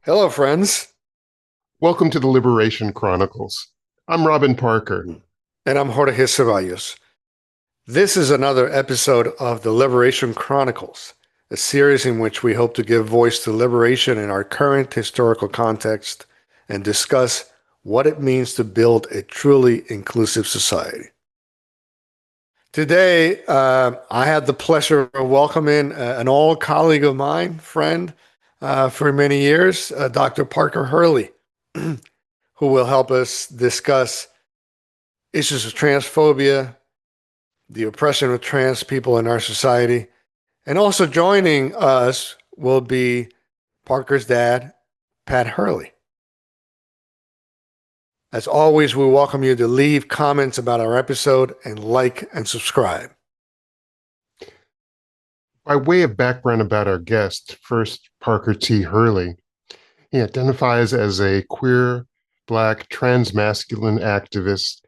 Hello, friends, Welcome to the Liberation Chronicles. I'm Robin Parker. and I'm Jorge Zeballos. This is another episode of the Liberation Chronicles, a series in which we hope to give voice to liberation in our current historical context and discuss what it means to build a truly inclusive society. Today, I had the pleasure of welcoming an old colleague of mine, friend for many years, Dr. Parker Hurley, who will help us discuss issues of transphobia, the oppression of trans people in our society. And also joining us will be Parker's dad, Pat Hurley. As always, we welcome you to leave comments about our episode and like and subscribe. By way of background about our guest, first Parker T. Hurley, he identifies as a queer, Black, transmasculine activist,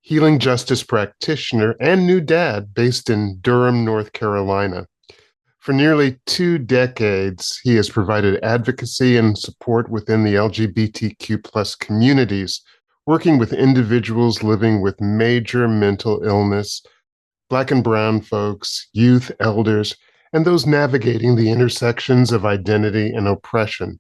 healing justice practitioner, and new dad based in Durham, North Carolina. For nearly 2 decades, he has provided advocacy and support within the LGBTQ plus communities, working with individuals living with major mental illness, Black and Brown folks, youth, elders, and those navigating the intersections of identity and oppression.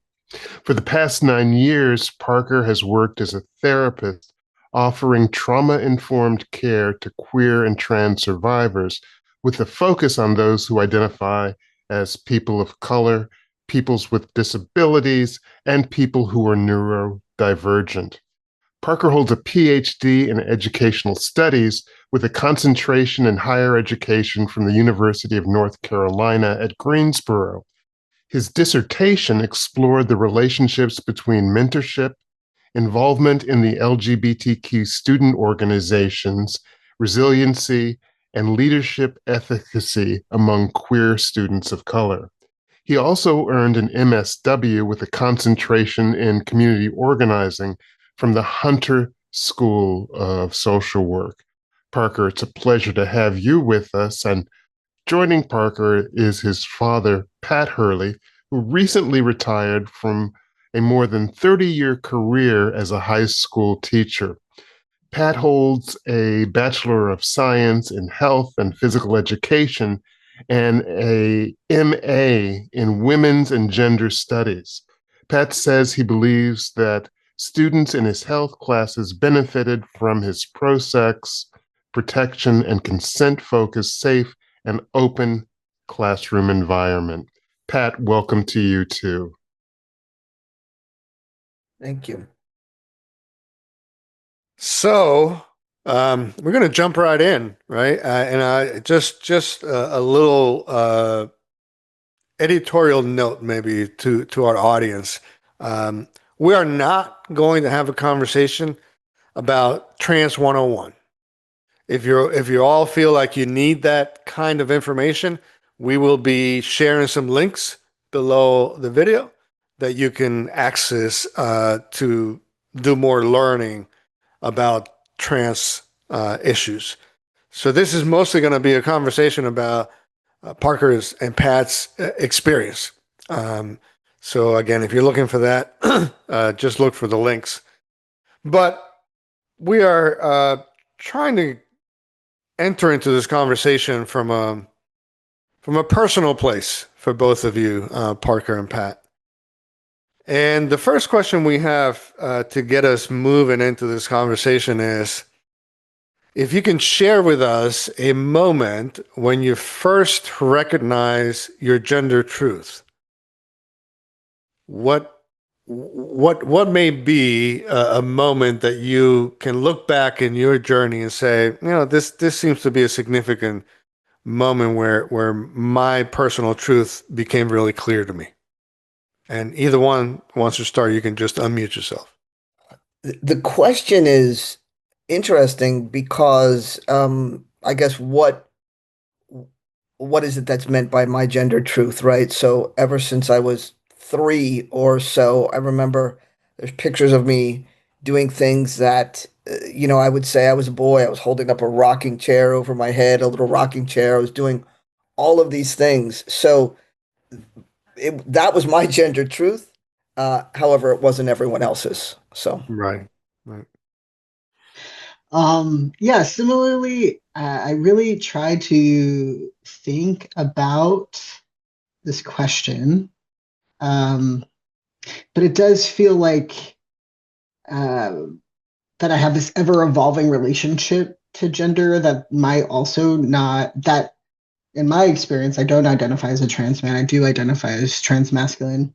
For the past 9 years, Parker has worked as a therapist, offering trauma informed care to queer and trans survivors, with a focus on those who identify as people of color, peoples with disabilities, and people who are neurodivergent. Parker holds a PhD in educational studies with a concentration in higher education from the University of North Carolina at Greensboro. His dissertation explored the relationships between mentorship, involvement in the LGBTQ student organizations, resiliency, and leadership efficacy among queer students of color. He also earned an MSW with a concentration in community organizing from the Hunter School of Social Work. Parker, it's a pleasure to have you with us. And joining Parker is his father, Pat Hurley, who recently retired from a more than 30-year career as a high school teacher. Pat holds a Bachelor of Science in Health and Physical Education and a MA in Women's and Gender Studies. Pat says he believes that students in his health classes benefited from his pro-sex, protection, and consent-focused, safe, and open classroom environment. Pat, welcome to you too. Thank you. So, we're going to jump right in, right? And just a little editorial note, maybe to our audience. Um, we are not going to have a conversation about Trans 101. If you all feel like you need that kind of information, we will be sharing some links below the video that you can access to do more learning about trans issues. So this is mostly going to be a conversation about Parker's and Pat's experience. So again, if you're looking for that, just look for the links. But we are trying to enter into this conversation from a personal place for both of you, Parker and Pat. And the first question we have to get us moving into this conversation is if you can share with us a moment when you first recognize your gender truth. What may be a moment that you can look back in your journey and say, this seems to be a significant moment where my personal truth became really clear to me. And either one wants to start, you can just unmute yourself. The question is interesting because I guess what is it that's meant by my gender truth, right? So ever since I was 3 or so, I remember there's pictures of me doing things that I would say I was a boy. I was holding up a rocking chair over my head, a little rocking chair. I was doing all of these things. So that was my gender truth. However, it wasn't everyone else's. So Right. Right. Yeah, similarly, I really try to think about this question. Um, but it does feel like uh, that I have this ever evolving relationship to gender that might also not, that in my experience, I don't identify as a trans man. I do identify as transmasculine.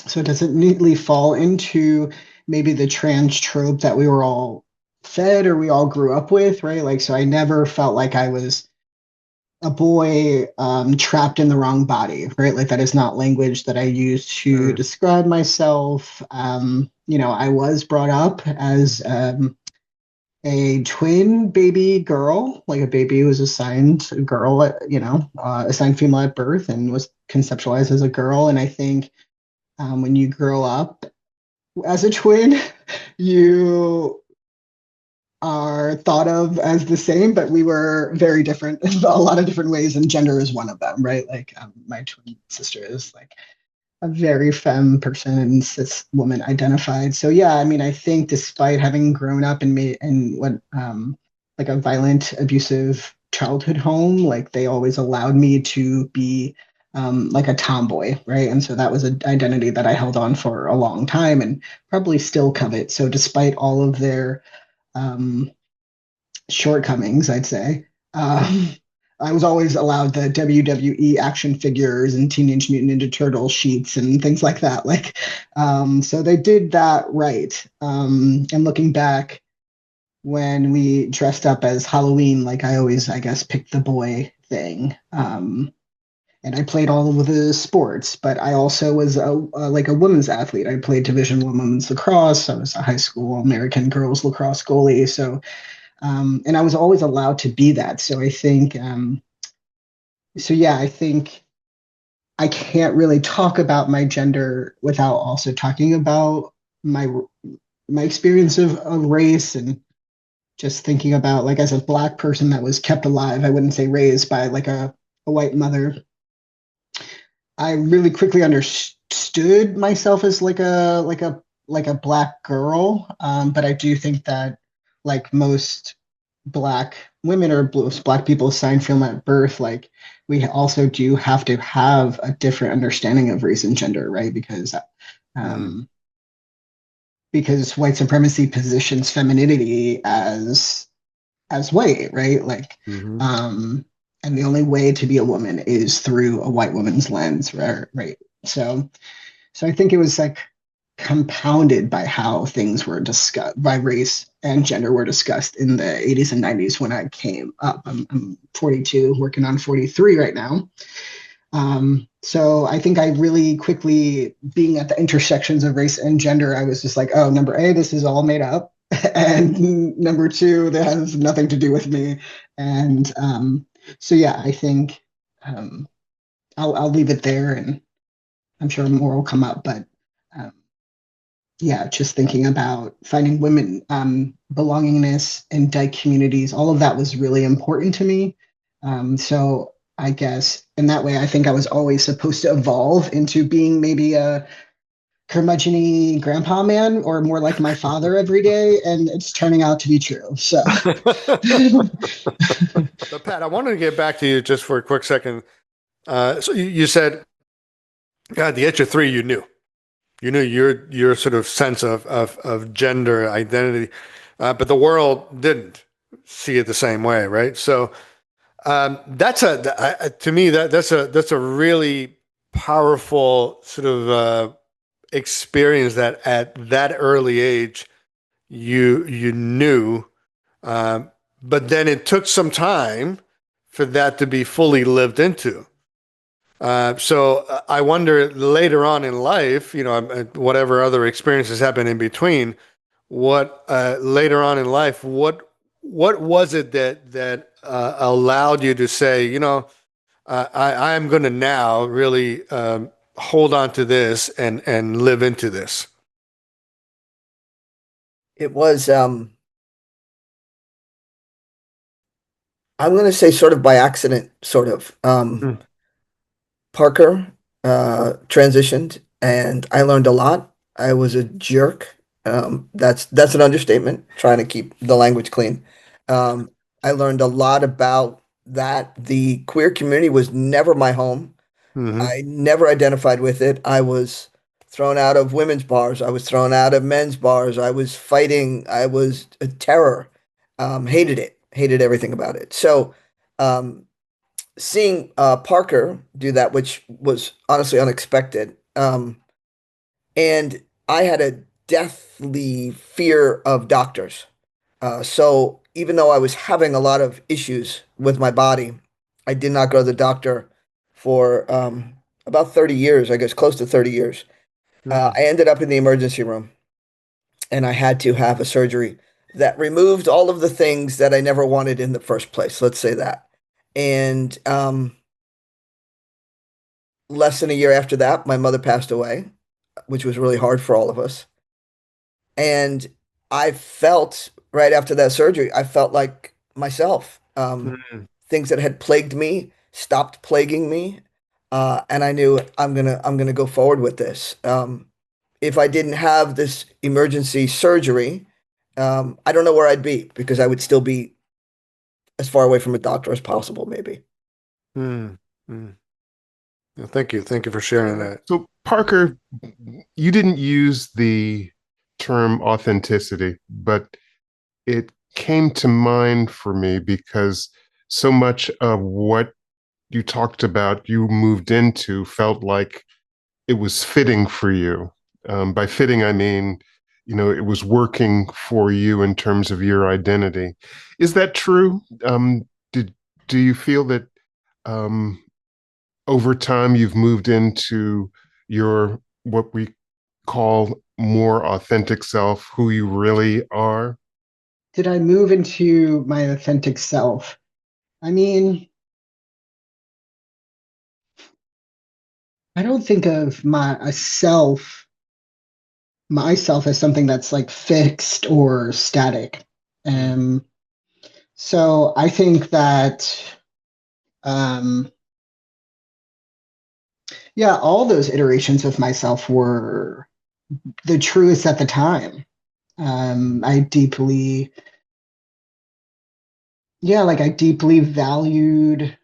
So it doesn't neatly fall into maybe the trans trope that we were all fed or we all grew up with, right? Like, so I never felt like I was a boy trapped in the wrong body, right? Like that is not language that I use to Mm. describe myself. I was brought up as a twin baby girl, like a baby who was assigned a girl, assigned female at birth and was conceptualized as a girl. And I think when you grow up as a twin, you are thought of as the same, but we were very different in a lot of different ways, and gender is one of them, right? Like my twin sister is like a very femme person and cis woman identified. So yeah, I mean, I think despite having grown up in what like a violent, abusive childhood home, like they always allowed me to be like a tomboy, right? And so that was an identity that I held on for a long time and probably still covet. So despite all of their um, shortcomings, I'd say. I was always allowed the WWE action figures and Teenage Mutant Ninja Turtle sheets and things like that. Like, so they did that right. And looking back, when we dressed up as Halloween, like I always, I guess, picked the boy thing. And I played all of the sports, but I also was like a women's athlete. I played Division One women's lacrosse. I was a high school American girls lacrosse goalie. So and I was always allowed to be that. So I think, I think I can't really talk about my gender without also talking about my my experience of race and just thinking about like as a black person that was kept alive. I wouldn't say raised by like a white mother. I really quickly understood myself as like a black girl, but I do think that like most black women or black people assigned film at birth, like we also do have to have a different understanding of race and gender, right? Mm. Um, because white supremacy positions femininity as white, right? Like, Hmm. and the only way to be a woman is through a white woman's lens, right? Right. So I think it was like compounded by how things were discussed, by race and gender were discussed in the 80s and 90s when I came up. I'm 42, working on 43 right now. So I think I really quickly, being at the intersections of race and gender, I was just like, oh, number A, this is all made up. And number two, that has nothing to do with me. And I think um, I'll leave it there and I'm sure more will come up. But um, just thinking about finding women belongingness in dyke communities, all of that was really important to me. So I guess in that way, I think I was always supposed to evolve into being maybe a curmudgeon grandpa man or more like my father every day, and it's turning out to be true. So So, Pat, I wanted to get back to you just for a quick second. So you said, at the age of three, you knew your sort of sense of gender identity, but the world didn't see it the same way, right? So to me that's a really powerful sort of experience that at that early age you knew, um, but then it took some time for that to be fully lived into. So I wonder later on in life, whatever other experiences happen in between, what later on in life, what was it that allowed you to say, I am going to now really hold on to this and live into this. it was, I'm going to say sort of by accident, sort of. Mm. Parker transitioned and I learned a lot. I was a jerk. That's an understatement, trying to keep the language clean. Um, I learned a lot about that. The queer community was never my home. Hmm. I never identified with it. I was thrown out of women's bars. I was thrown out of men's bars. I was fighting. I was a terror. Hated it. Hated everything about it. So, um, seeing Parker do that, which was honestly unexpected, and I had a deathly fear of doctors. So even though I was having a lot of issues with my body, I did not go to the doctor for about 30 years, I guess close to 30 years. Hmm. I ended up in the emergency room and I had to have a surgery that removed all of the things that I never wanted in the first place. Let's say that. And less than a year after that, my mother passed away, which was really hard for all of us. And I felt right after that surgery, I felt like myself. Hmm. Things that had plagued me stopped plaguing me, and I knew I'm gonna go forward with this. If I didn't have this emergency surgery, I don't know where I'd be because I would still be as far away from a doctor as possible, maybe. Hmm. Hmm. Yeah, thank you. Thank you for sharing that. So, Parker, you didn't use the term authenticity, but it came to mind for me because so much of what you talked about, you moved into, felt like it was fitting for you. By fitting, I mean, it was working for you in terms of your identity. Is that true? Did do you feel that um, over time you've moved into your what we call more authentic self, who you really are? Did I move into my authentic self? I mean, I don't think of myself as something that's like fixed or static. Mm. Um, so I think that um, yeah, all those iterations of myself were the truest at the time. I deeply, yeah, like I deeply valued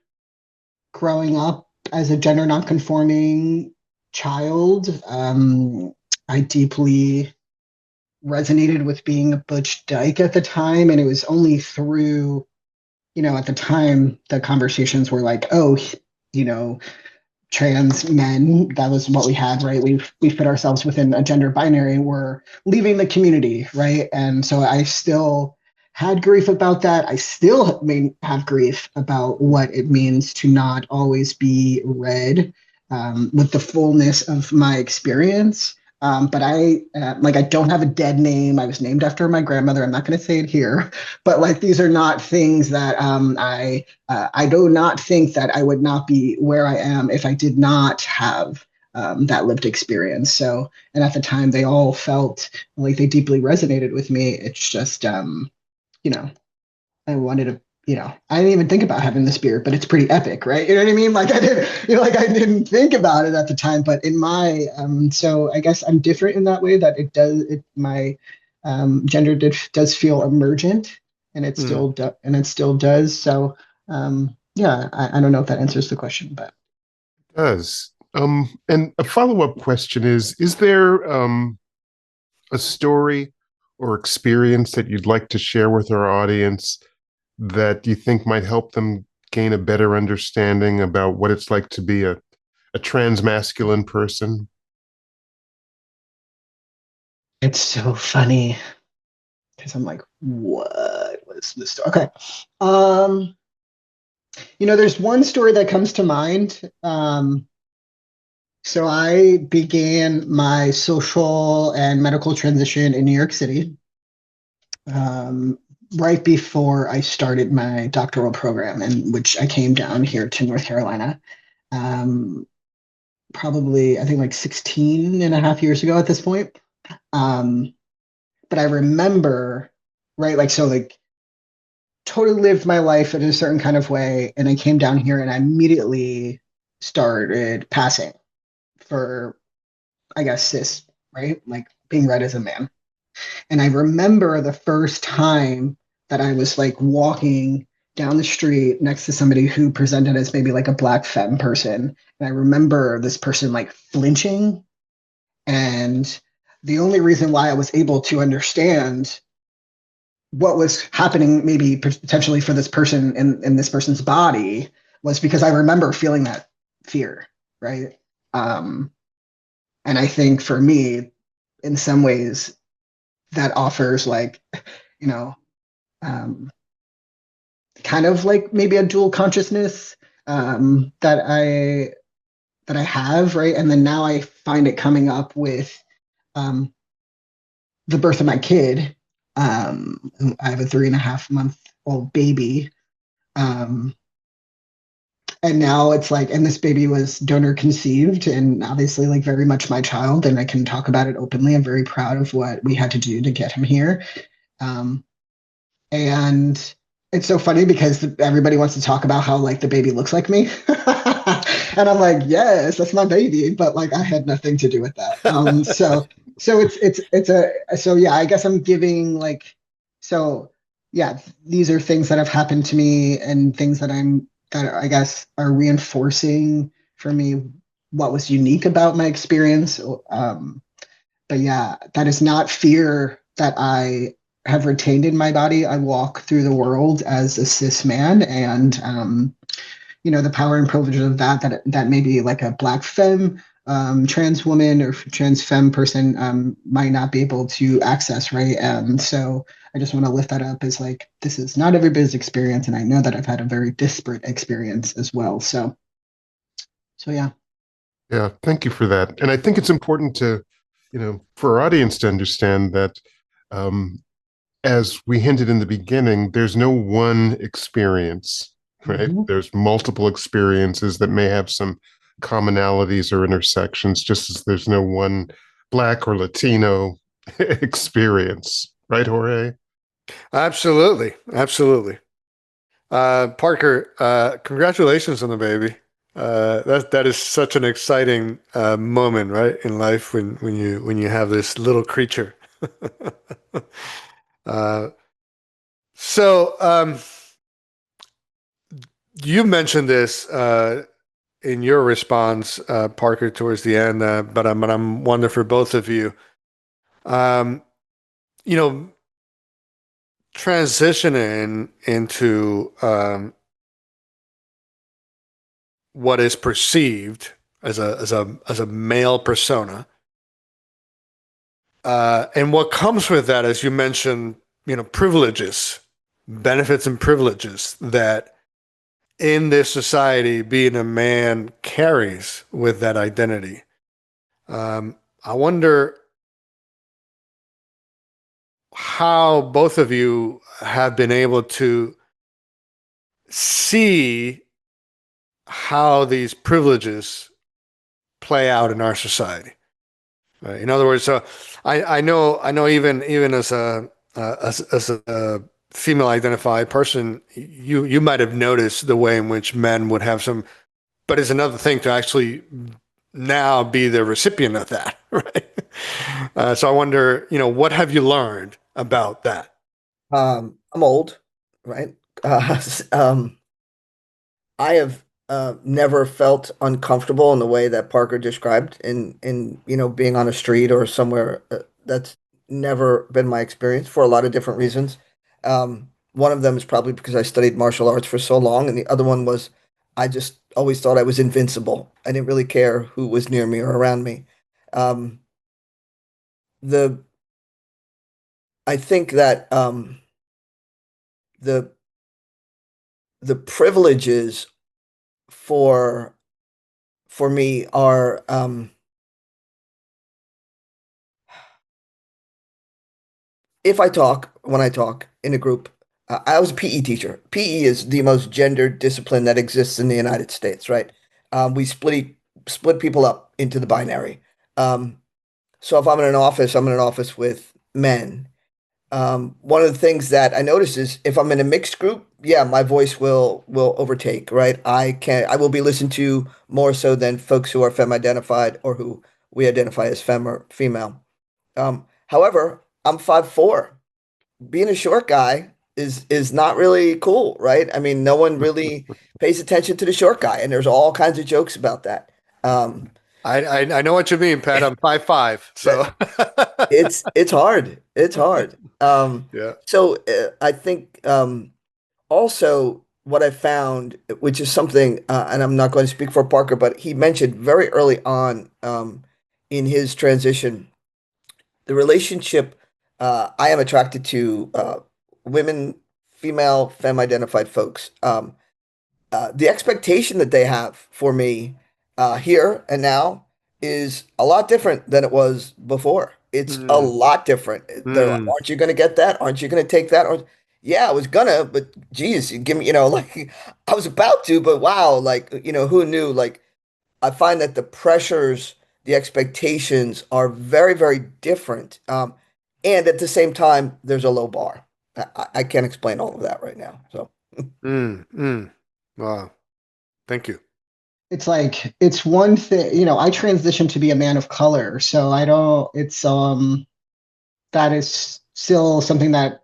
growing up as a gender nonconforming child. I deeply resonated with being a butch dyke at the time, and it was only through, at the time, the conversations were like, oh, you know, trans men. That was what we had, right? We've put ourselves within a gender binary. We're leaving the community, right? And so I still had grief about that. I still may have grief about what it means to not always be read with the fullness of my experience. But I don't have a dead name. I was named after my grandmother. I'm not going to say it here, but like these are not things that I do not think that I would not be where I am if I did not have that lived experience. So, and at the time, they all felt like they deeply resonated with me. It's just, you know, I wanted to, I didn't even think about having this beer, but it's pretty epic, right? You know what I mean? Like I didn't, like I didn't think about it at the time, but in my, so I guess I'm different in that way that my gender does feel emergent, and Mm. it still does. So, yeah, I don't know if that answers the question, but It does. And a follow-up question is there a story or experience that you'd like to share with our audience that you think might help them gain a better understanding about what it's like to be a transmasculine person? it's so funny because I'm like, what was this story? Okay. Um, there's one story that comes to mind. So I began my social and medical transition in New York City um, right before I started my doctoral program, in which I came down here to North Carolina. Um, Probably, I think like 16 and a half years ago at this point. Um, but I remember, right, like, so like totally lived my life in a certain kind of way. And I came down here and I immediately started passing for I guess, cis, right? Like being read as a man. And I remember the first time that I was like walking down the street next to somebody who presented as maybe like a black femme person. And I remember this person like flinching. And the only reason why I was able to understand what was happening, maybe potentially for this person in this person's body, was because I remember feeling that fear, right? Um, and I think for me, in some ways, that offers like, you know, um, kind of like maybe a dual consciousness that I have, right? And then now I find it coming up with um, the birth of my kid. I have a 3.5 month old baby. Um, and now it's like, and this baby was donor conceived and obviously like very much my child. And I can talk about it openly. I'm very proud of what we had to do to get him here. Um, and it's so funny because everybody wants to talk about how like the baby looks like me. And I'm like, yes, that's my baby, but like I had nothing to do with that. So so yeah, I guess I'm giving like, so yeah, these are things that have happened to me and things that I guess are reinforcing for me what was unique about my experience. But yeah, that is not fear that I have retained in my body. I walk through the world as a cis man, and the power and privilege of that maybe like a black femme, trans woman or trans femme person might not be able to access, right? And so I just want to lift that up as like this is not everybody's experience, and I know that I've had a very disparate experience as well. So yeah. Yeah, thank you for that. And I think it's important to, for our audience to understand that, as we hinted in the beginning, there's no one experience, right? Mhm. There's multiple experiences that may have some commonalities or intersections, just as there's no one Black or Latino experience, right, Jorge? Absolutely. Absolutely. Parker, congratulations on the baby. That is such an exciting moment, right, in life when you have this little creature. uh, so you mentioned this in your response, Parker, towards the end, but I'm wondering for both of you. Um, you know, transitioning into what is perceived as a male persona, and what comes with that, as you mentioned, privileges, benefits, and privileges that in this society being a man carries with that identity. I wonder how both of you have been able to see how these privileges play out in our society. Right? In other words, so I know even as a female identified person, you might have noticed the way in which men would have some, but it's another thing to actually now be the recipient of that, right? So I wonder, what have you learned about that? I'm old, right? Um, I have never felt uncomfortable in the way that Parker described in being on a street or somewhere. That's never been my experience for a lot of different reasons. One of them is probably because I studied martial arts for so long, and the other one was I just always thought I was invincible. I didn't really care who was near me or around me. Um, the I think that the the privileges for for me are if I talk, when I talk in a group, I was a PE teacher. PE is the most gendered discipline that exists in the United States, right? We split people up into the binary. Um, so if I'm in an office, I'm in an office with men. One of the things that I notice is if I'm in a mixed group, yeah, my voice will overtake, right? I will be listened to more so than folks who are femme identified or who we identify as femme or female. However, I'm 5'4". Being a short guy is not really cool, right? I mean, no one really pays attention to the short guy, and there's all kinds of jokes about that. Um, I know what you mean, Pat. I'm 5'5", so it's hard. It's hard. yeah. So I think also what I found, which is something, and I'm not going to speak for Parker, but he mentioned very early on in his transition, the relationship. I am attracted to women, female, femme-identified folks. The expectation that they have for me here and now is a lot different than it was before. It's a Mm, lot different. They're like, mm, aren't you going to get that? Aren't you going to take that? Or, yeah, I was gonna, but geez, you give me, like I was about to, but wow, like, who knew? Like, I find that the pressures, the expectations are very, very different. And at the same time, there's a low bar. I can't explain all of that right now. So. mm. Wow. Thank you. It's like it's one thing, I transitioned to be a man of color, so I don't it's that is still something that,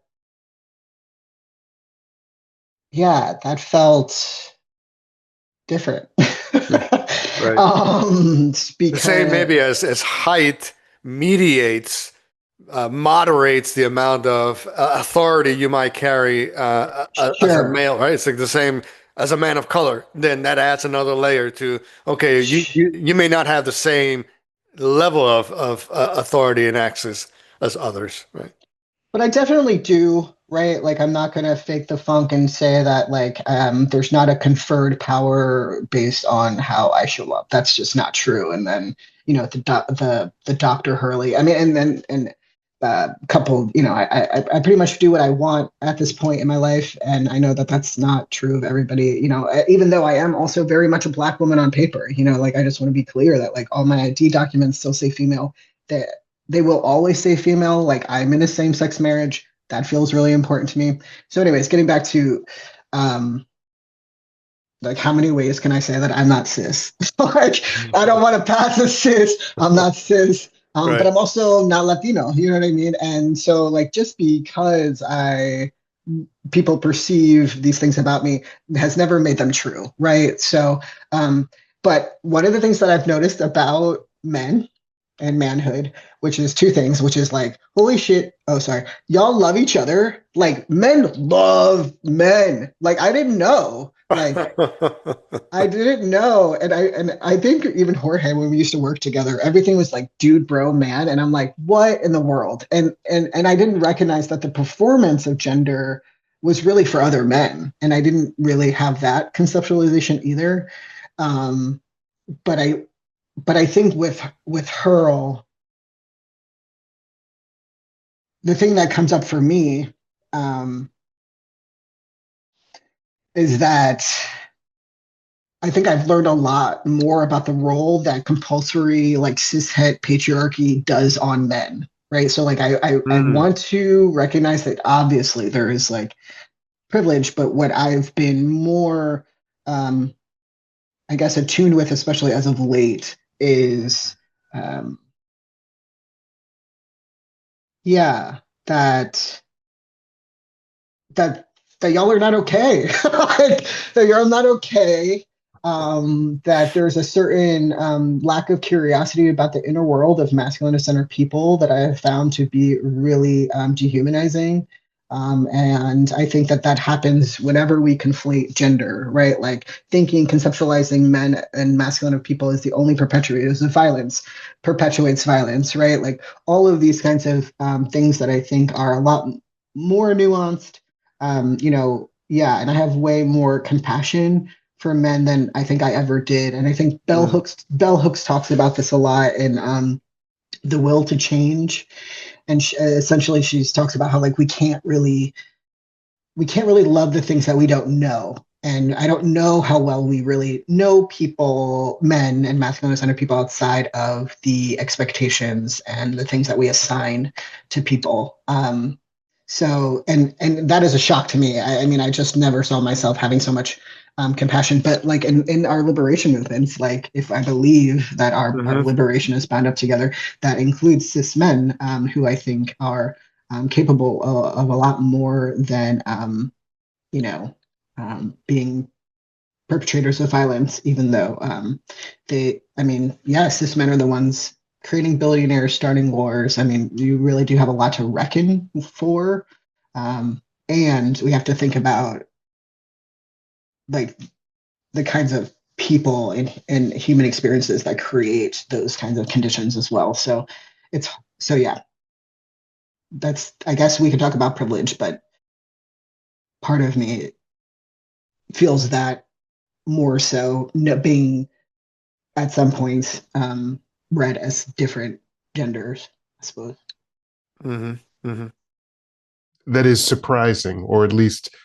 yeah, that felt different. Right. The same Because maybe as height mediates, moderates the amount of authority you might carry as a sure. male, right? It's like the same as a man of color. Then that adds another layer to, okay, you may not have the same level of authority and access as others, right? But I definitely do, right? Like I'm not gonna fake the funk and say that like there's not a conferred power based on how I show up. That's just not true. And then, the Dr. Hurley. I mean, and couple, I pretty much do what I want at this point in my life, and I know that that's not true of everybody. Even though I am also very much a Black woman on paper. Like I just want to be clear that like all my ID documents still say female. That they will always say female. Like I'm in a same-sex marriage. That feels really important to me. So, anyways, getting back to like how many ways can I say that I'm not cis? Like I don't want to pass as cis. I'm not cis. But Right. I'm also not Latino. You know what I mean? And so like just because people perceive these things about me has never made them true, right? So but one of the things that I've noticed about men and manhood, which is two things, which is like, holy shit. Oh, sorry. Y'all love each other. Like men love men. Like I didn't know. Like I didn't know. And I think even Jorge, when we used to work together, everything was like dude, bro, man. And I'm like, what in the world? And I didn't recognize that the performance of gender was really for other men. And I didn't really have that conceptualization either. Um, but I think with Hurl, the thing that comes up for me um, is that I think I've learned a lot more about the role that compulsory like cishet patriarchy does on men, right? So like I Mm, want to recognize that obviously there is like privilege, but what I've been more um, I guess attuned with, especially as of late, is um, yeah, that that that y'all are not okay. Like, that you're not okay. That there's a certain lack of curiosity about the inner world of masculine centered people that I have found to be really dehumanizing. And I think that happens whenever we conflate gender, right? Like thinking, conceptualizing men and masculine people as the only perpetuators of violence perpetuates violence, right? Like all of these kinds of things that I think are a lot more nuanced. Yeah, and I have way more compassion for men than I think I ever did. And I think mm, Bell Hooks talks about this a lot in The Will to Change. And essentially she talks about how like we can't really love the things that we don't know. And I don't know how well we really know people, men and masculine centered people outside of the expectations and the things that we assign to people. So and that is a shock to me. I mean, I just never saw myself having so much compassion. But like in our liberation movements, like if I believe that our liberation is bound up together, that includes cis men who I think are capable of a lot more than being perpetrators of violence, even though cis men are the ones creating billionaires, starting wars. I mean, you really do have a lot to reckon for. And we have to think about like the kinds of people and human experiences that create those kinds of conditions as well. So yeah, that's, I guess we could talk about privilege, but part of me feels that more so being at some points read as different genders, I suppose. That is surprising, or at least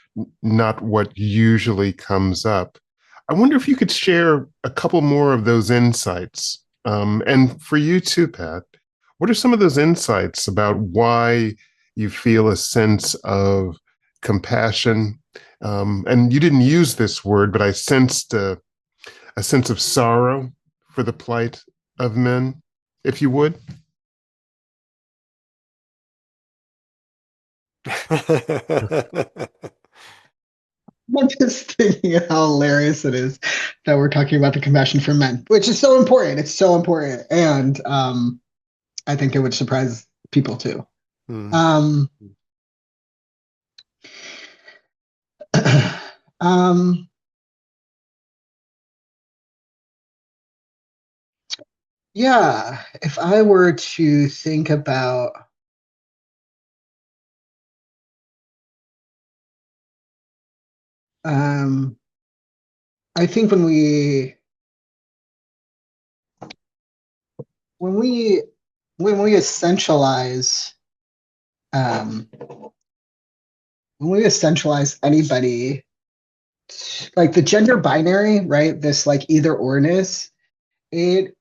not what usually comes up. I wonder if you could share a couple more of those insights. And for you too, Pat, what are some of those insights about why you feel a sense of compassion? And you didn't use this word, but I sensed a sense of sorrow for the plight of men, if you would. I'm just thinking how hilarious it is that we're talking about the compassion for men, which is so important. It's so important. And I think it would surprise people too. Um, yeah, if I were to think about I think when we essentialize anybody, like the gender binary, right? This like either orness, there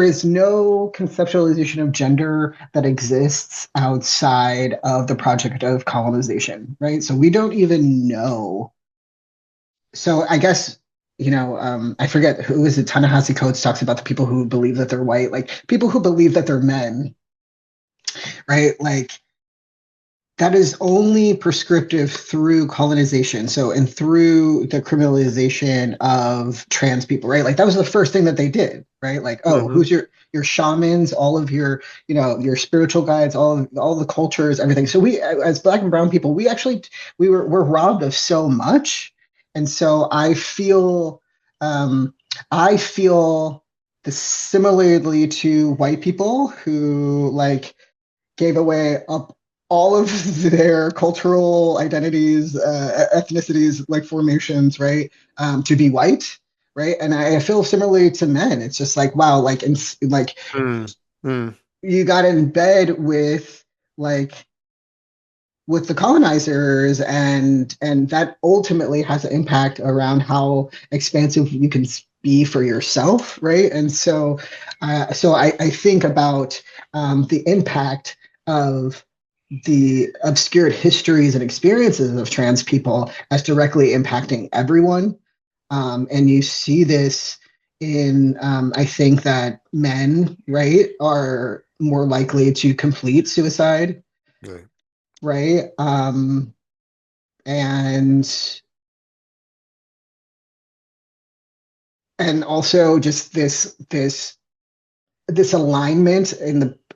is no conceptualization of gender that exists outside of the project of colonization, right? So we don't even know. So I guess, I forget who is it, Ta-Nehisi Coates talks about the people who believe that they're white, like people who believe that they're men, right? Like that is only prescriptive through colonization. So, and through the criminalization of trans people, right? Like that was the first thing that they did, right? Like, who's your shamans, all of your, your spiritual guides, all the cultures, everything. So we, as Black and brown people, we're robbed of so much. And so I feel the similarly to white people who like gave away up all of their cultural identities, ethnicities, like formations, right, to be white, right? And I feel similarly to men. It's just like, wow, like, you got in bed with the colonizers, and that ultimately has an impact around how expansive you can be for yourself, right? And so, I think about the impact of the obscured histories and experiences of trans people as directly impacting everyone. And you see this in, I think that men, right, are more likely to complete suicide, right? And also just this alignment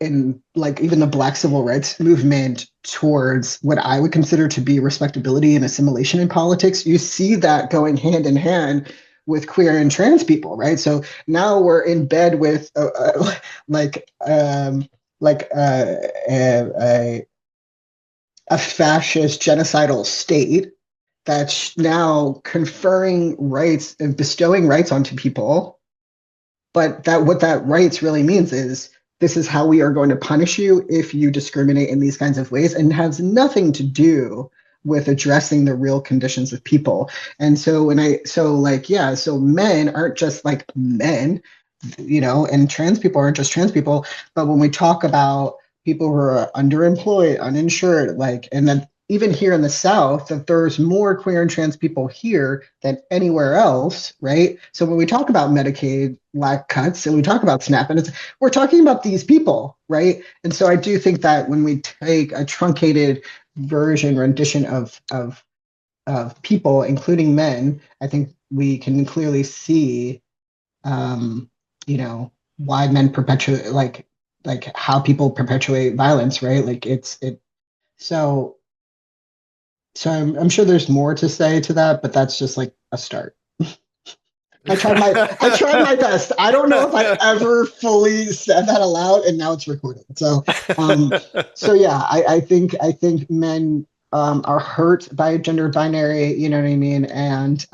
in like even the Black civil rights movement towards what I would consider to be respectability and assimilation in politics. You see that going hand in hand with queer and trans people, right? So now we're in bed with a fascist genocidal state that's now conferring rights and bestowing rights onto people. But what that rights really means is this is how we are going to punish you if you discriminate in these kinds of ways, and has nothing to do with addressing the real conditions of people. And so so men aren't just like men, and trans people aren't just trans people. But when we talk about people who are underemployed, uninsured, like, and then even here in the South, that there's more queer and trans people here than anywhere else, right? So when we talk about Medicaid lack cuts and we talk about SNAP, and we're talking about these people, right? And so I do think that when we take a truncated version rendition of people, including men, I think we can clearly see, you know, why men perpetuate like how people perpetuate violence, right? Like it. So I'm sure there's more to say to that, but that's just like a start. I tried my best. I don't know if I ever fully said that aloud, and now it's recorded. So yeah, I think men are hurt by gender binary. You know what I mean? And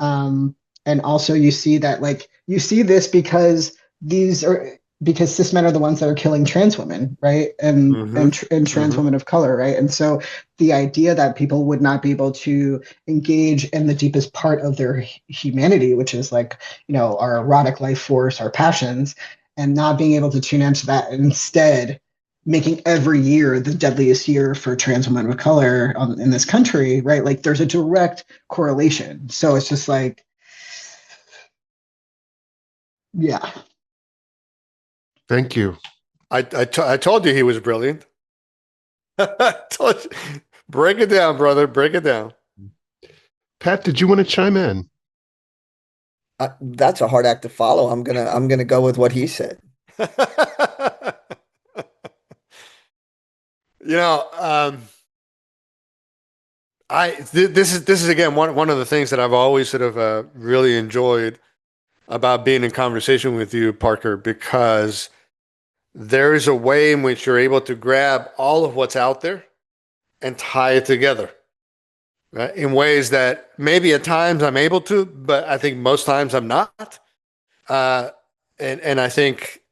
also you see that, like, you see this because cis men are the ones that are killing trans women, right? And trans women of color, right? And so the idea that people would not be able to engage in the deepest part of their humanity, which is like, you know, our erotic life force, our passions, and not being able to tune into that, and instead making every year the deadliest year for trans women of color in this country, right? Like there's a direct correlation. So it's just like, yeah. Thank you. I told you he was brilliant. Break it down, brother. Break it down. Pat, did you want to chime in? That's a hard act to follow. I'm gonna go with what he said. You know, this is again one of the things that I've always sort of really enjoyed about being in conversation with you, Parker, because there is a way in which you're able to grab all of what's out there and tie it together, right? In ways that maybe at times I'm able to, but I think most times I'm not. And I think,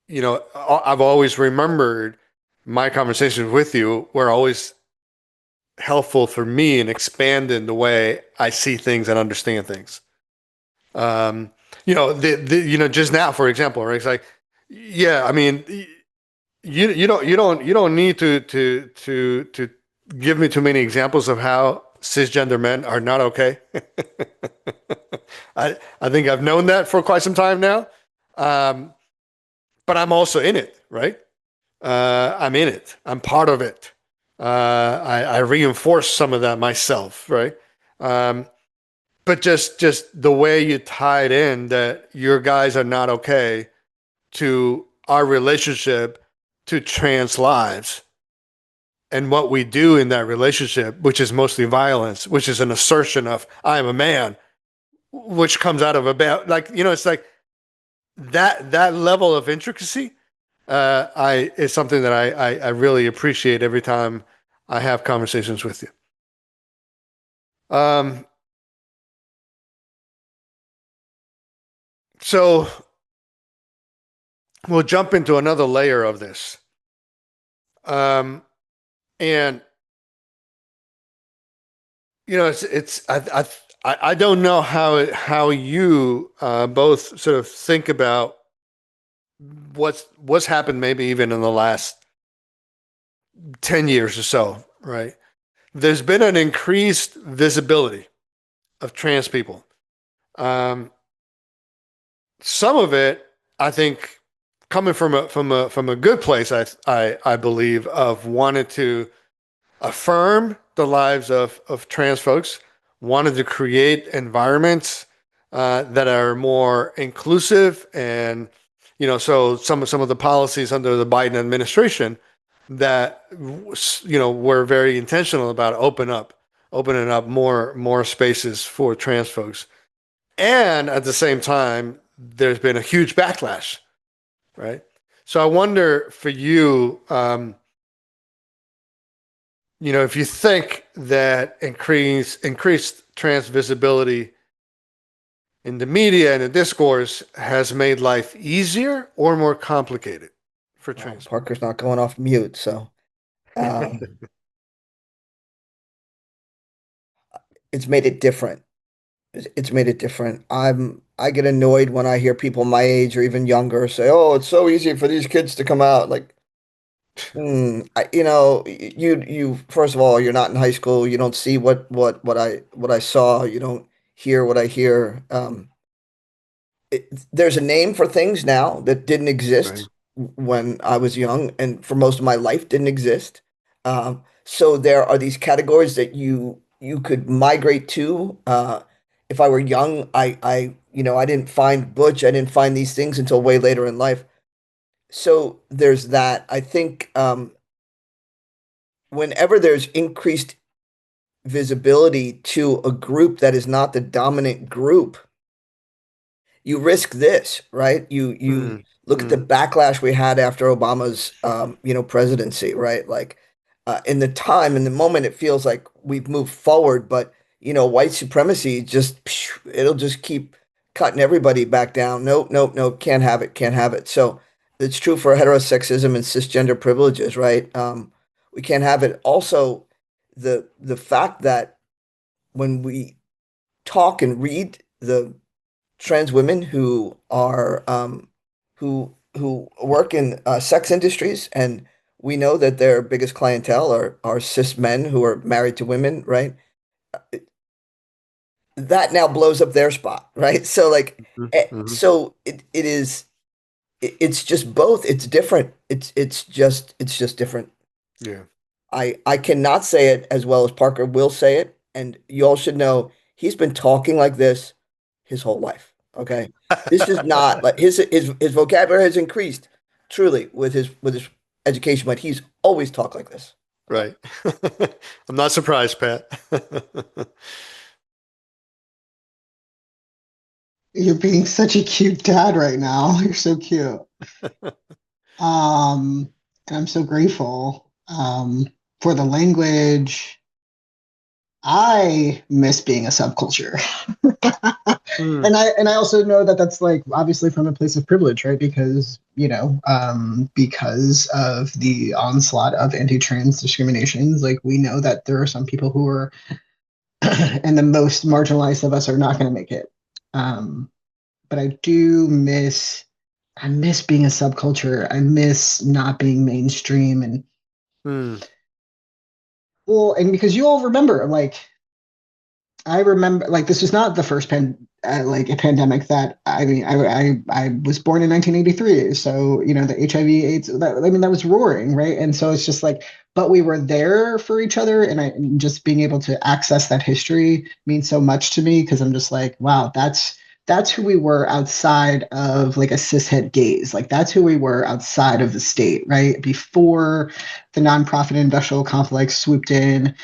you know, I've always remembered my conversations with you were always helpful for me in expanding the way I see things and understand things. You know, you know, just now, for example, right? It's like, yeah, I mean, you don't need to give me too many examples of how cisgender men are not okay. I think I've known that for quite some time now. But I'm also in it, right? I'm in it. I'm part of it. I reinforce some of that myself, right? But just the way you tied in that your guys are not okay to our relationship to trans lives and what we do in that relationship, which is mostly violence, which is an assertion of I am a man, which comes out of like, you know, it's like that level of intricacy is something that I really appreciate every time I have conversations with you. So we'll jump into another layer of this. And you know, I don't know how you both sort of think about what's happened maybe even in the last 10 years or so, right? There's been an increased visibility of trans people. Some of it, I think, coming from a good place, I believe, of wanting to affirm the lives of trans folks, wanted to create environments that are more inclusive, and you know, so some of the policies under the Biden administration that, you know, were very intentional about opening up more spaces for trans folks, and at the same time, there's been a huge backlash, right? So I wonder for you. You know, if you think that increased trans visibility in the media and the discourse has made life easier or more complicated for trans. Parker's not going off mute, so it's made it different. It's made it different. I get annoyed when I hear people my age or even younger say, "Oh, it's so easy for these kids to come out." Like, You first of all, you're not in high school. You don't see what I saw. You don't hear what I hear. There's a name for things now that didn't Right. exist when I was young, and for most of my life didn't exist. So there are these categories that you could migrate to. If I were young, I didn't find Butch. I didn't find these things until way later in life. So there's that. I think whenever there's increased visibility to a group that is not the dominant group, you risk this, right? You Mm, look at the mm, backlash we had after Obama's presidency, right? Like in the time, in the moment, it feels like we've moved forward, but white supremacy just it'll just keep cutting everybody back down. Nope, nope, nope, can't have it, can't have it. So it's true for heterosexism and cisgender privileges, right? We can't have it. Also, the fact that when we talk and read the trans women who work in sex industries, and we know that their biggest clientele are cis men who are married to women, right? That now blows up their spot, right? So like, mhm, mhm. so it's just both. It's different. It's just different. Yeah. I cannot say it as well as Parker will say it, and you all should know he's been talking like this his whole life. Okay, this is not like his vocabulary has increased truly with his education, but he's always talked like this. Right. I'm not surprised, Pat. You're being such a cute dad right now. You're so cute. And I'm so grateful for the language. I miss being a subculture. Mm, And I also know that that's like obviously from a place of privilege, right? Because because of the onslaught of anti-trans discriminations, like we know that there are some people who are and the most marginalized of us are not going to make it. Um, but I miss being a subculture. I miss not being mainstream and mm, well, and because you all remember, like I remember, like this was not the first like a pandemic that I mean, I was born in 1983, so the HIV/AIDS. That was roaring, right? And so it's just like, but we were there for each other, and just being able to access that history means so much to me because I'm just like, wow, that's who we were outside of like a cishet gaze. Like that's who we were outside of the state, right? Before the nonprofit industrial complex swooped in.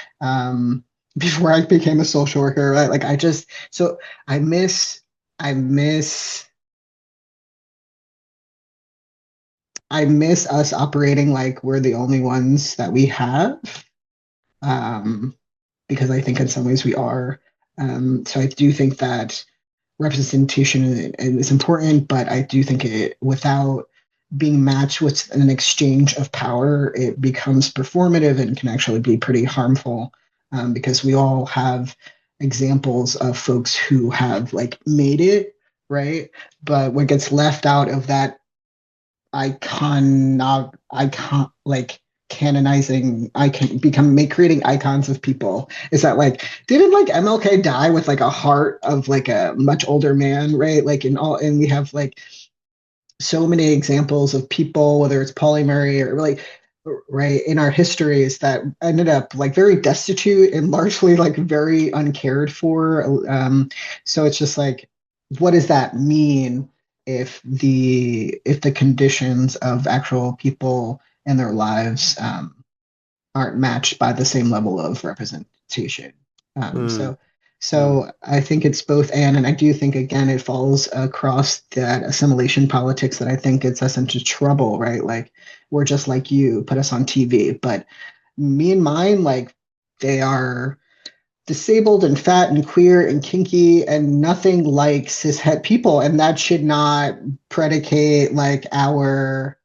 Before I became a social worker, right? Like so I miss, I miss, I miss us operating like we're the only ones that we have. Um, because I think in some ways we are. So I do think that representation is important, but I do think it without being matched with an exchange of power, it becomes performative and can actually be pretty harmful because we all have examples of folks who have like made it, right? But what gets left out of that icon like canonizing icon become make creating icons of people is that like didn't like MLK die with like a heart of like a much older man, right? Like in all and we have like so many examples of people, whether it's Pauli Murray or like right in our histories that ended up like very destitute and largely like very uncared for. So it's just like, what does that mean if the conditions of actual people and their lives aren't matched by the same level of representation. Um, mm, so, mm. so I think it's both and I do think again it falls across that assimilation politics that I think gets us into trouble, right? Like we're just like you, put us on TV, but me and mine, like they are disabled and fat and queer and kinky and nothing like cishet people, and that should not predicate like our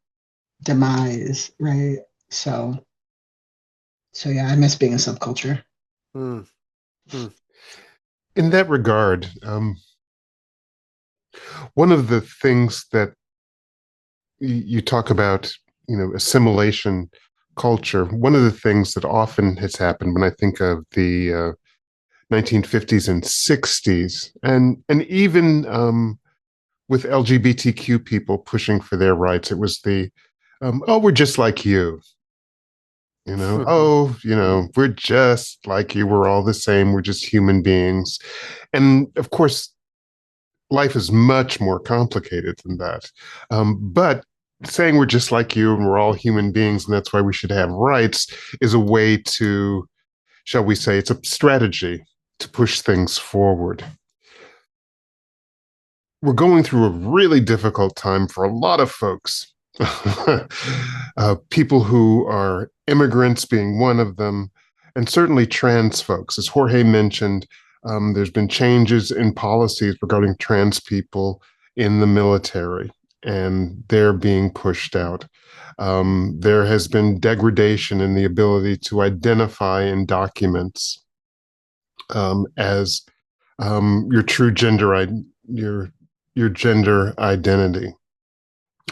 demise, right? So. So yeah, I miss being a subculture. Mm, mm, In that regard, one of the things that you talk about assimilation culture. One of the things that often has happened when I think of the 1950s and 60s, and even with LGBTQ people pushing for their rights, it was the oh, we're just like you. Oh, we're just like you. We're all the same. We're just human beings. And of course, life is much more complicated than that. But saying we're just like you and we're all human beings and that's why we should have rights is a way to, shall we say, it's a strategy to push things forward. We're going through a really difficult time for a lot of folks. People who are immigrants being one of them, and certainly trans folks. As Jorge mentioned, there's been changes in policies regarding trans people in the military, and they're being pushed out. There has been degradation in the ability to identify in documents as your true gender, your gender identity.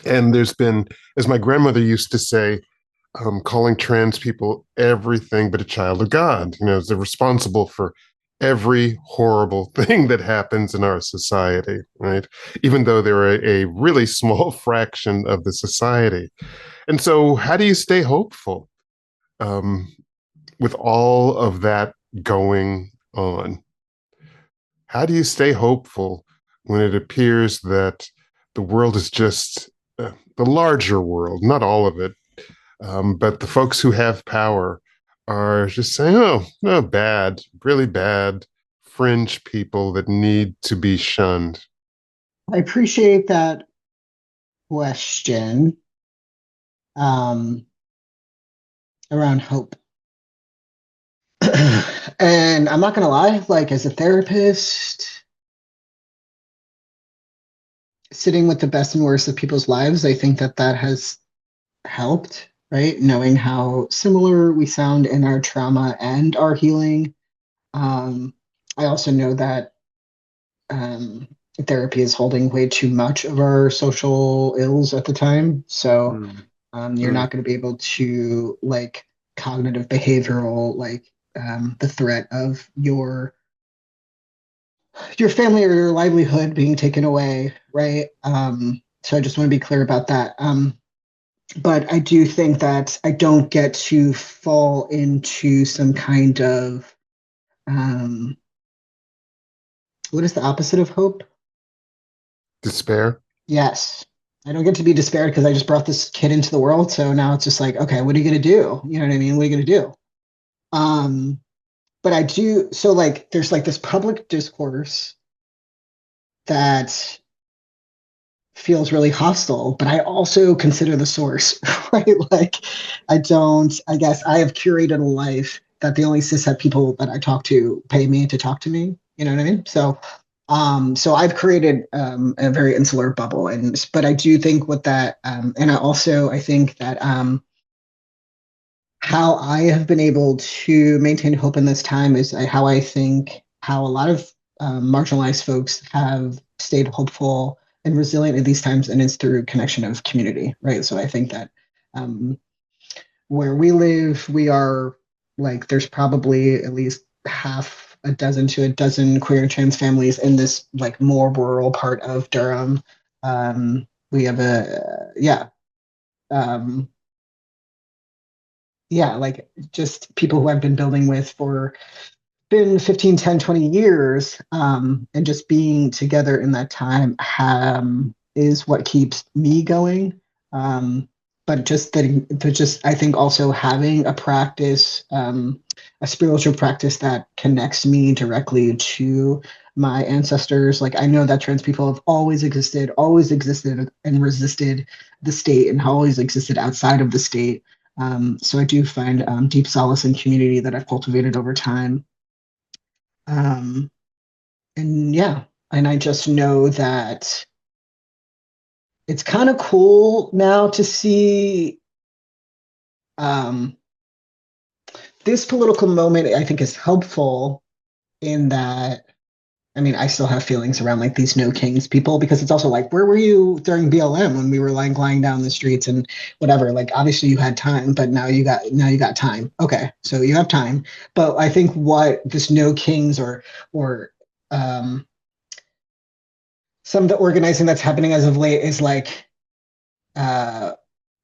And there's been, as my grandmother used to say, calling trans people everything but a child of God. They're responsible for every horrible thing that happens in our society, right? Even though they're a really small fraction of the society. And so, how do you stay hopeful with all of that going on? How do you stay hopeful when it appears that the world is just the larger world, not all of it, but the folks who have power are just saying, oh, no, bad, really bad, fringe people that need to be shunned? I appreciate that question um, around hope. And I'm not going to lie, like as a therapist, sitting with the best and worst of people's lives, I think that has helped, right? Knowing how similar we sound in our trauma and our healing. I also know that um, therapy is holding way too much of our social ills at the time. So you're not going to be able to like cognitive behavioral, like the threat of your family or your livelihood being taken away, right? So I just want to be clear about that. But I do think that I don't get to fall into some kind of what is the opposite of hope? Despair? Yes. I don't get to be despaired because I just brought this kid into the world. So now it's just like, okay, what are you going to do? You know what I mean? What are you going to do? Um, but I do. So like, there's like this public discourse that feels really hostile, but I also consider the source, right? Like, I guess I have curated a life that the only cishet people that I talk to pay me to talk to me. You know what I mean? So I've created a very insular bubble, but I do think with that, and I think that how I have been able to maintain hope in this time is how I think how a lot of marginalized folks have stayed hopeful and resilient in these times, and it's through connection of community, right? So I think that where we live, we are like there's probably at least half a dozen to a dozen queer and trans families in this like more rural part of Durham. We have um, like just people who I've been building with for been 15, 10, 20 years, and just being together in that time is what keeps me going. But just I think also having a practice, a spiritual practice that connects me directly to my ancestors. Like I know that trans people have always existed and resisted the state and always existed outside of the state. So I do find deep solace in community that I've cultivated over time. Um, and yeah, and I just know that it's kind of cool now to see um, this political moment. I think is helpful in that I mean, I still have feelings around like these no kings people because it's also like, where were you during BLM when we were like lying down the streets and whatever? Like, obviously you had time, but now you got time. Okay, so you have time. But I think what this no kings or um, some of the organizing that's happening as of late is like uh,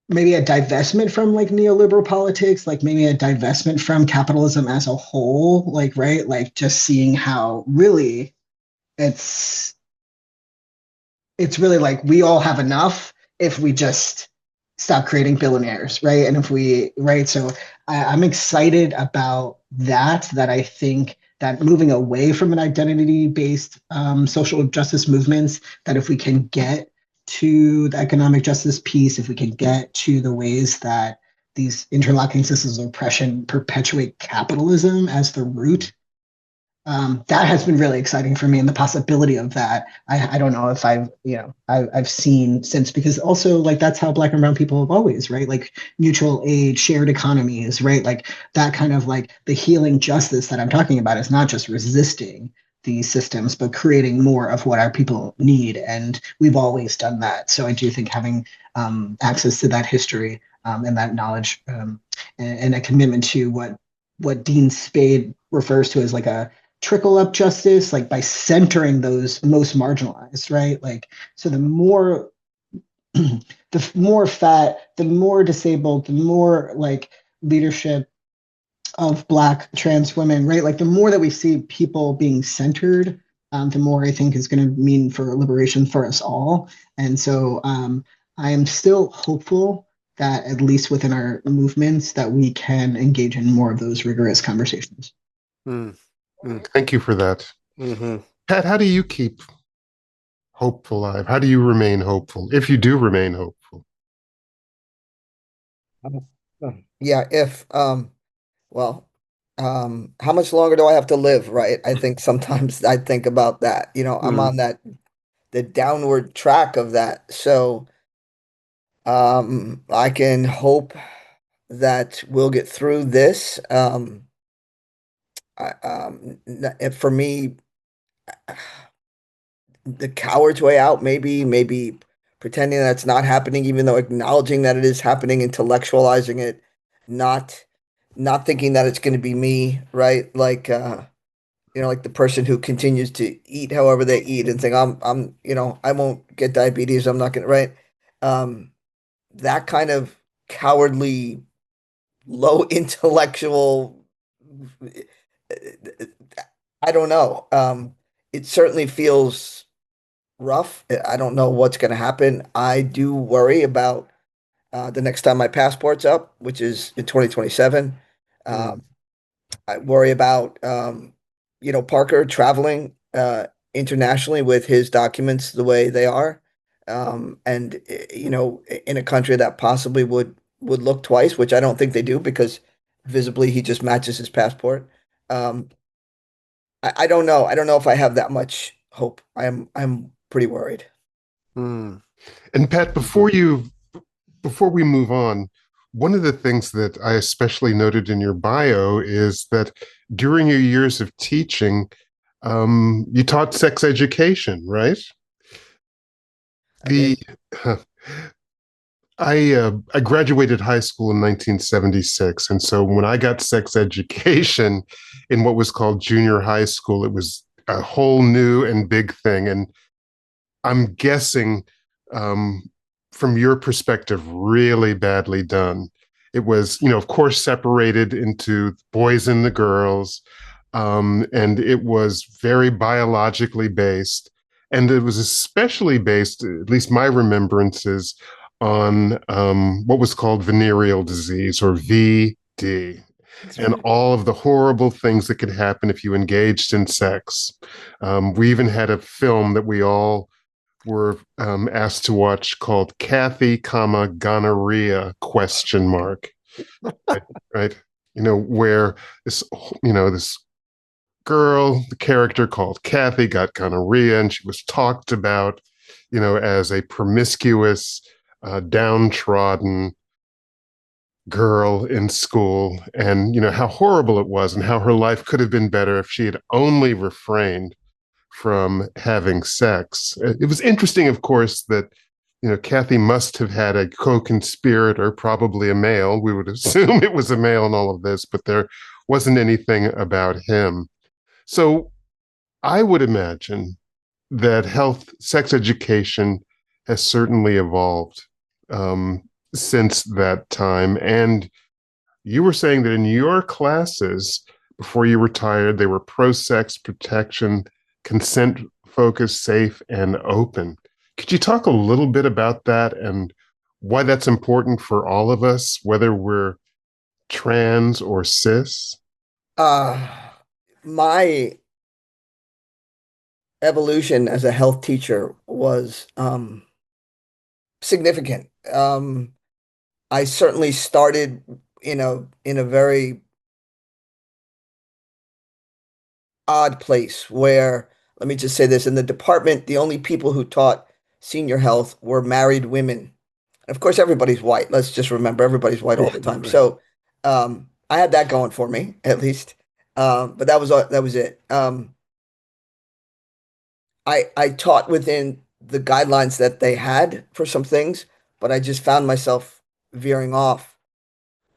maybe a divestment from like neoliberal politics, like maybe a divestment from capitalism as a whole, like right, like just seeing how really it's it's really like we all have enough if we just stop creating billionaires, right? And if we, right? So I'm excited about that. That I think that moving away from an identity-based social justice movements, that if we can get to the economic justice piece, if we can get to the ways that these interlocking systems of oppression perpetuate capitalism as the root, that has been really exciting for me, and the possibility of that. I don't know if I've seen since, because also like that's how Black and brown people have always, right, like mutual aid, shared economies, right, like that kind of like the healing justice that I'm talking about is not just resisting these systems but creating more of what our people need, and we've always done that. So I do think having access to that history and that knowledge, and a commitment to what Dean Spade refers to as like a trickle up justice, like by centering those most marginalized, right? Like, so the more, the more fat, the more disabled, the more like leadership of Black trans women, right? Like, the more that we see people being centered, the more I think is going to mean for liberation for us all. And so I am still hopeful that at least within our movements that we can engage in more of those rigorous conversations. Mm. Mm. Thank you for that. Mm-hmm. Pat, how do you keep hope alive? How do you remain hopeful, if you do remain hopeful? Yeah, if well, how much longer do I have to live, right? I think sometimes I think about that. I'm Mm. on the downward track of that. So I can hope that we'll get through this. For me, the coward's way out, maybe pretending that's not happening, even though acknowledging that it is happening, intellectualizing it, not not thinking that it's going to be me, right? Like like the person who continues to eat however they eat and think I won't get diabetes, I'm not going to, right? Um, that kind of cowardly, low intellectual, I don't know. It certainly feels rough. I don't know what's going to happen. I do worry about the next time my passport's up, which is in 2027. Mm. Um, I worry about Parker traveling internationally with his documents the way they are, and in a country that possibly would look twice, which I don't think they do because visibly he just matches his passport. Um, I don't know. I don't know if I have that much hope. I'm pretty worried. Mm. And Pat, before we move on, one of the things that I especially noted in your bio is that during your years of teaching, you taught sex education, right? I did. The I graduated high school in 1976, and so when I got sex education in what was called junior high school, it was a whole new and big thing. And I'm guessing, um, from your perspective, really badly done. It was, of course, separated into boys and the girls, and it was very biologically based. And it was especially based, at least my remembrances, on what was called venereal disease, or VD, That's and right. all of the horrible things that could happen if you engaged in sex. We even had a film that we all were asked to watch called Kathy, Gonorrhea question mark. Right, right. Where this girl, the character called Kathy, got gonorrhea, and she was talked about, as a promiscuous, downtrodden girl in school, and how horrible it was, and how her life could have been better if she had only refrained from having sex. It was interesting, of course, that Kathy must have had a co-conspirator, probably a male. We would assume it was a male in all of this, but there wasn't anything about him. So I would imagine that sex education has certainly evolved since that time. And you were saying that in your classes before you retired, they were pro-sex, protection, consent focused, safe, and open. Could you talk a little bit about that and why that's important for all of us, whether we're trans or cis? Uh, my evolution as a health teacher was significant. I certainly started in a very odd place where, let me just say this, in the department, the only people who taught senior health were married women. And of course, everybody's white. Let's just remember everybody's white all the time. Right. So I had that going for me, at least. But that was it. I taught within the guidelines that they had for some things, but I just found myself veering off.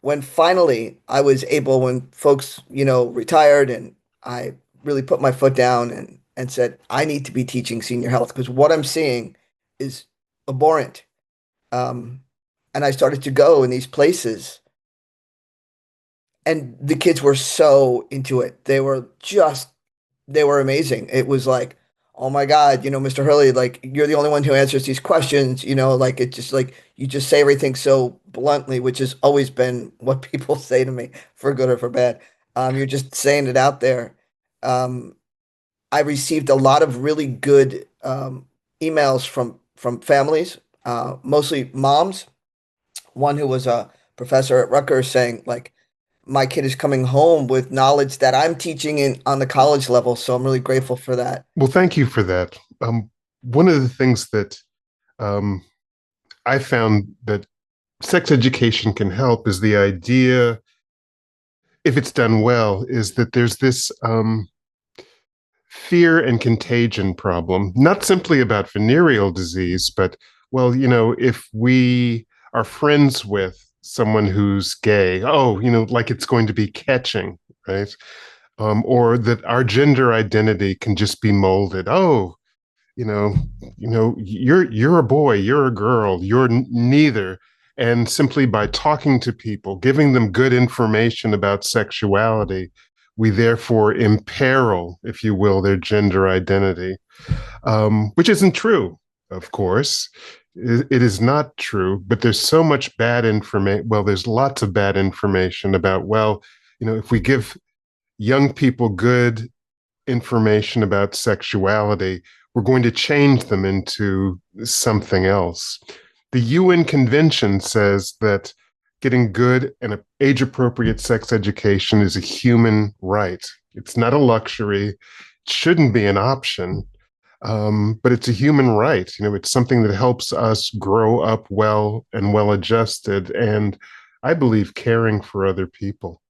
When finally I was able, when folks, retired, and I really put my foot down and said, I need to be teaching senior health because what I'm seeing is abhorrent. Um, and I started to go in these places, and the kids were so into it. They were amazing. It was like, oh my God, Mr. Hurley, like you're the only one who answers these questions, like it just like you just say everything so bluntly, which has always been what people say to me for good or for bad. You're just saying it out there. Um, I received a lot of really good emails from families, mostly moms. One who was a professor at Rutgers saying like, my kid is coming home with knowledge that I'm teaching in on the college level. So I'm really grateful for that. Well, thank you for that. One of the things that um, I found that sex education can help is the idea, if it's done well, is that there's this fear and contagion problem, not simply about venereal disease, but, well, if we are friends with someone who's gay, oh, like it's going to be catching, right? Or that our gender identity can just be molded. Oh, you know, you're a boy, you're a girl, you're neither. And simply by talking to people, giving them good information about sexuality, we therefore imperil, if you will, their gender identity, which isn't true, of course. It is not true, but there's so much bad information. Well, there's lots of bad information about, well, if we give young people good information about sexuality, we're going to change them into something else. The UN Convention says that getting good and age appropriate sex education is a human right. It's not a luxury. It shouldn't be an option, but it's a human right. It's something that helps us grow up well and well adjusted, and I believe caring for other people.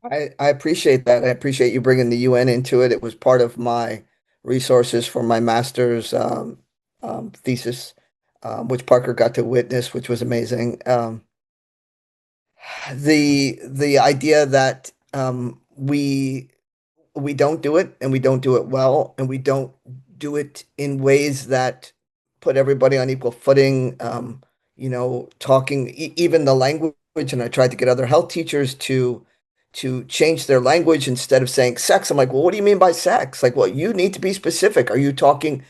I appreciate that. I appreciate you bringing the UN into it. It was part of my resources for my master's thesis, which Parker got to witness, which was amazing. The idea that we don't do it and we don't do it well and we don't do it in ways that put everybody on equal footing. Talking even the language, and I tried to get other health teachers to change their language instead of saying sex. I'm like, well, what do you mean by sex? Like, well, you need to be specific. Are you talking,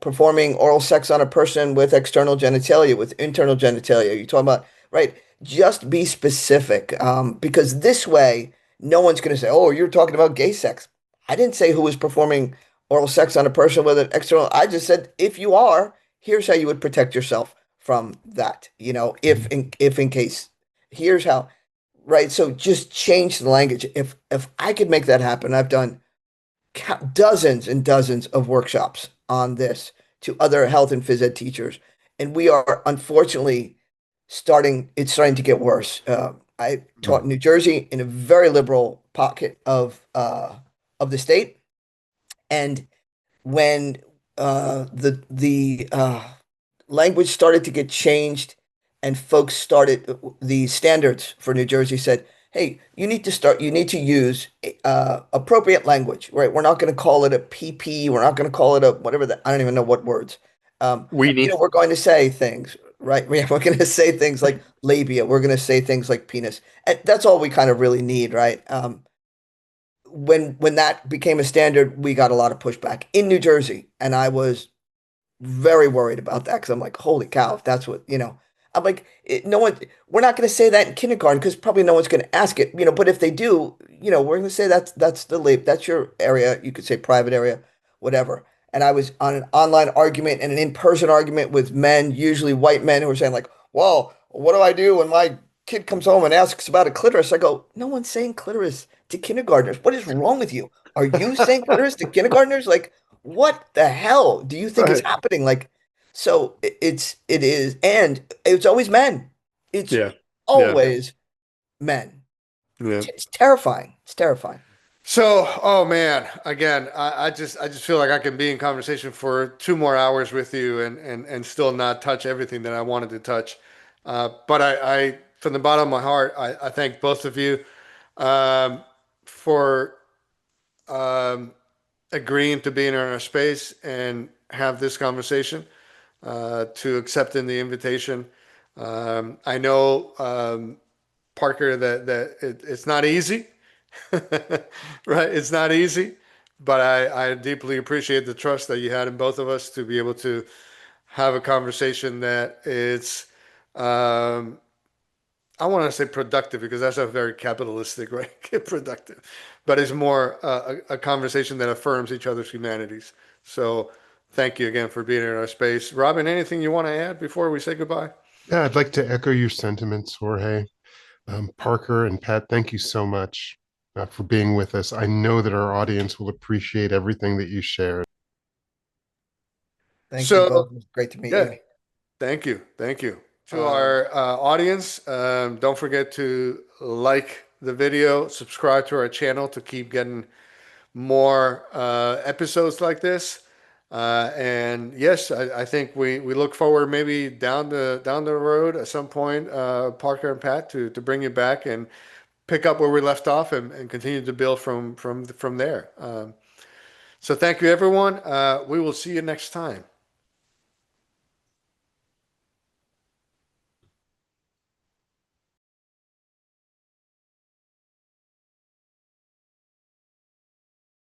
performing oral sex on a person with external genitalia, with internal genitalia? Are you talking about, right? Just be specific, because this way, no one's going to say, oh, you're talking about gay sex. I didn't say who was performing oral sex on a person with an external. I just said, if you are, here's how you would protect yourself from that. If in case, here's how. Right. So just change the language. If I could make that happen, I've done dozens and dozens of workshops on this to other health and phys ed teachers, and we are unfortunately it's starting to get worse. I taught in New Jersey in a very liberal pocket of the state, And when the language started to get changed, and folks started the standards for New Jersey said, "Hey, you need to use appropriate language, right? We're not going to call it a PP. We're not going to call it a whatever that I don't even know what words. Weenie. We're going to say things, right? We're going to say things like labia. We're going to say things like penis. And that's all we kind of really need, right? When that became a standard, we got a lot of pushback in New Jersey, and I was very worried about that because I'm like, holy cow, if that's what, I'm like, no one, we're not going to say that in kindergarten because probably no one's going to ask it, but if they do, we're going to say that's the lab, that's your area. You could say private area, whatever. And I was on an online argument and an in-person argument with men, usually white men, who were saying like, well, what do I do when my kid comes home and asks about a clitoris? I go, no one's saying clitoris to kindergartners. What is wrong with you? Are you saying clitoris to kindergartners? Like, what the hell do you think is Right. happening? Like, so it is, and it's always men. It's Yeah. Yeah. always men. Yeah. It's terrifying. It's terrifying. So, oh man, again, I just feel like I can be in conversation for 2 more hours with you and still not touch everything that I wanted to touch. But I from the bottom of my heart, I thank both of you for um, agreeing to be in our space and have this conversation, to accepting the invitation. I know, Parker, that it's not easy. Right? It's not easy, but I deeply appreciate the trust that you had in both of us to be able to have a conversation that it's, um, I want to say productive because that's a very capitalistic, right? Productive, but it's more a conversation that affirms each other's humanities. So thank you again for being in our space. Robin, anything you want to add before we say goodbye? Yeah, I'd like to echo your sentiments, Jorge. Parker and Pat, thank you so much for being with us. I know that our audience will appreciate everything that you shared. Thank you So both. It was great to meet yeah, you. thank you. Thank you. To our audience, don't forget to like the video, subscribe to our channel to keep getting more episodes like this. And yes, I think we look forward maybe down the road at some point, Parker and Pat, to bring you back and pick up where we left off and continue to build from there. So thank you, everyone. We will see you next time.